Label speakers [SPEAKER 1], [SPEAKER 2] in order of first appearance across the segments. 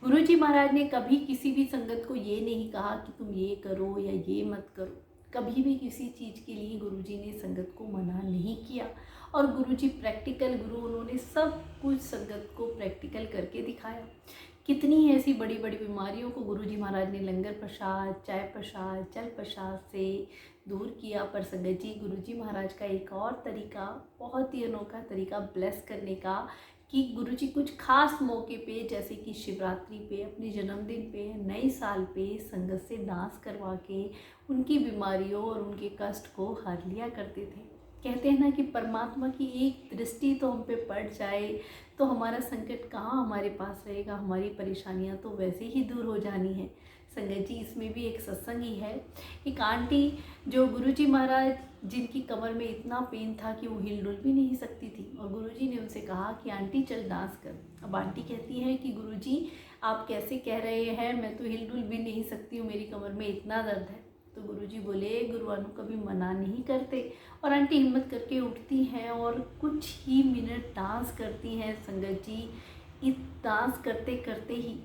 [SPEAKER 1] गुरुजी महाराज ने कभी किसी भी संगत को ये नहीं कहा कि तुम ये करो या ये मत करो। कभी भी किसी चीज़ के लिए गुरुजी ने संगत को मना नहीं किया। और गुरुजी प्रैक्टिकल गुरु, उन्होंने सब कुछ संगत को प्रैक्टिकल करके दिखाया। कितनी ऐसी बड़ी बड़ी बीमारियों को गुरुजी महाराज ने लंगर प्रसाद, चाय प्रसाद, जल प्रसाद से दूर किया। पर संगत जी, गुरुजी महाराज का एक और तरीका, बहुत ही अनोखा तरीका ब्लेस करने का, कि गुरुजी कुछ खास मौके पे, जैसे कि शिवरात्रि पे, अपने जन्मदिन पे, नए साल पे संगत से डांस करवा के उनकी बीमारियों और उनके कष्ट को हर लिया करते थे। कहते हैं ना कि परमात्मा की एक दृष्टि तो हम पे पड़ जाए तो हमारा संकट कहाँ हमारे पास रहेगा, हमारी परेशानियाँ तो वैसे ही दूर हो जानी है। संगत जी, इसमें भी एक सत्संग ही है। एक आंटी जो गुरुजी महाराज, जिनकी कमर में इतना पेन था कि वो हिल डुल भी नहीं सकती थी, और गुरुजी ने उनसे कहा कि आंटी चल डांस कर। अब आंटी कहती है कि गुरुजी आप कैसे कह रहे हैं, मैं तो हिल डुल भी नहीं सकती हूँ, मेरी कमर में इतना दर्द है। तो गुरुजी बोले, गुरुआनु कभी मना नहीं करते। और आंटी हिम्मत करके उठती हैं और कुछ ही मिनट डांस करती हैं। संगत जी, इस डांस करते करते ही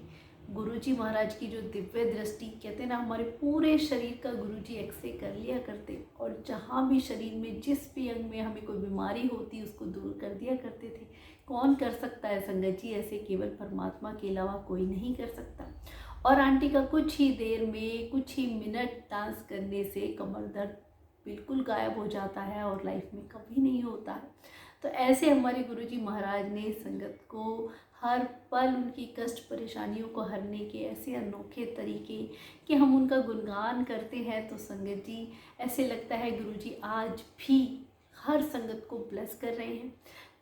[SPEAKER 1] गुरुजी महाराज की जो दिव्य दृष्टि, कहते हैं ना, हमारे पूरे शरीर का गुरुजी एक्सरे कर लिया करते, और जहाँ भी शरीर में जिस भी अंग में हमें कोई बीमारी होती उसको दूर कर दिया करते थे। कौन कर सकता है संगत जी, ऐसे केवल परमात्मा के अलावा कोई नहीं कर सकता। और आंटी का कुछ ही देर में, कुछ ही मिनट डांस करने से कमर दर्द बिल्कुल गायब हो जाता है और लाइफ में कभी नहीं होता है। तो ऐसे हमारे गुरुजी महाराज ने संगत को हर पल उनकी कष्ट परेशानियों को हरने के ऐसे अनोखे तरीके कि हम उनका गुणगान करते हैं तो संगत जी, ऐसे लगता है गुरुजी आज भी हर संगत को ब्लेस कर रहे हैं।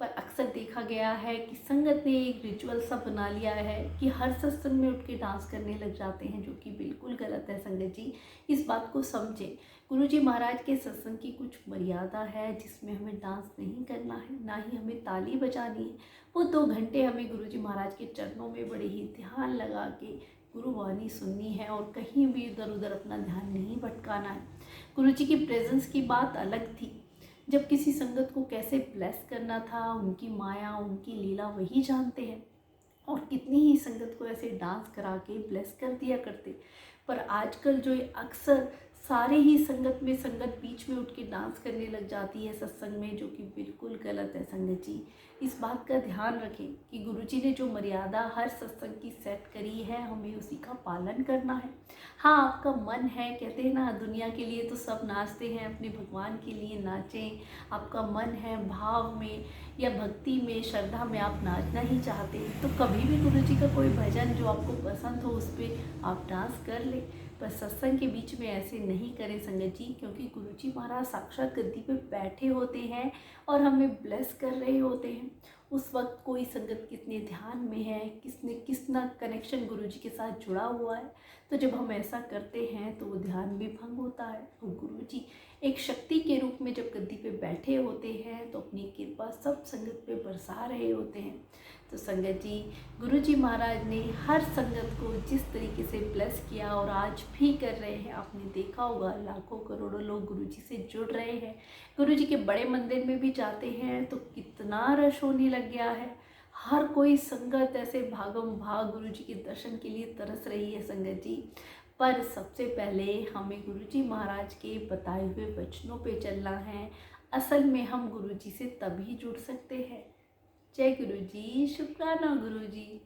[SPEAKER 1] पर अक्सर देखा गया है कि संगत ने एक रिचुअल सा बना लिया है कि हर सत्संग में उठ के डांस करने लग जाते हैं, जो कि बिल्कुल गलत है। संगत जी, इस बात को समझें। गुरुजी महाराज के सत्संग की कुछ मर्यादा है जिसमें हमें डांस नहीं करना है, ना ही हमें ताली बजानी है। वो 2 घंटे हमें गुरुजी महाराज के चरणों में बड़े ही ध्यान लगा के गुरुवाणी सुननी है और कहीं भी इधर उधर अपना ध्यान नहीं भटकाना है। गुरुजी की प्रेजेंस की बात अलग थी। जब किसी संगत को कैसे ब्लेस करना था, उनकी माया, उनकी लीला वही जानते हैं। और कितनी ही संगत को ऐसे डांस करा के ब्लेस कर दिया करते। पर आजकल जो अक्सर सारे ही संगत में संगत बीच में उठ के डांस करने लग जाती है सत्संग में, जो कि बिल्कुल गलत है। संगत जी, इस बात का ध्यान रखें कि गुरुजी ने जो मर्यादा हर सत्संग की सेट करी है, हमें उसी का पालन करना है। हाँ, आपका मन है, कहते हैं ना, दुनिया के लिए तो सब नाचते हैं, अपने भगवान के लिए नाचें। आपका मन है भाव में या भक्ति में, श्रद्धा में आप नाचना ही चाहते हैं, तो कभी भी गुरुजी का कोई भजन जो आपको पसंद हो उस पर आप डांस कर ले। पर सत्संग के बीच में ऐसे नहीं करें संगत जी, क्योंकि गुरुजी महाराज साक्षात गद्दी पे बैठे होते हैं और हमें ब्लेस कर रहे होते हैं। उस वक्त कोई संगत कितने ध्यान में है, कितना कनेक्शन गुरुजी के साथ जुड़ा हुआ है। तो जब हम ऐसा करते हैं तो वो ध्यान भी भंग होता है। और गुरुजी एक शक्ति के रूप में जब गद्दी पे बैठे होते हैं तो अपनी कृपा सब संगत पे बरसा रहे होते हैं। तो संगत जी, गुरुजी महाराज ने हर संगत को जिस तरीके से ब्लेस किया और आज भी कर रहे हैं, आपने देखा होगा लाखों करोड़ों लोग गुरुजी से जुड़ रहे हैं। गुरुजी के बड़े मंदिर में भी जाते हैं तो कितना रश होने लग गया है। हर कोई संगत ऐसे भागम भाग गुरुजी के दर्शन के लिए तरस रही है संगत जी। पर सबसे पहले हमें गुरुजी महाराज के बताए हुए वचनों पे चलना है। असल में हम गुरुजी से तभी जुड़ सकते हैं। जय गुरुजी, शुक्राना गुरुजी।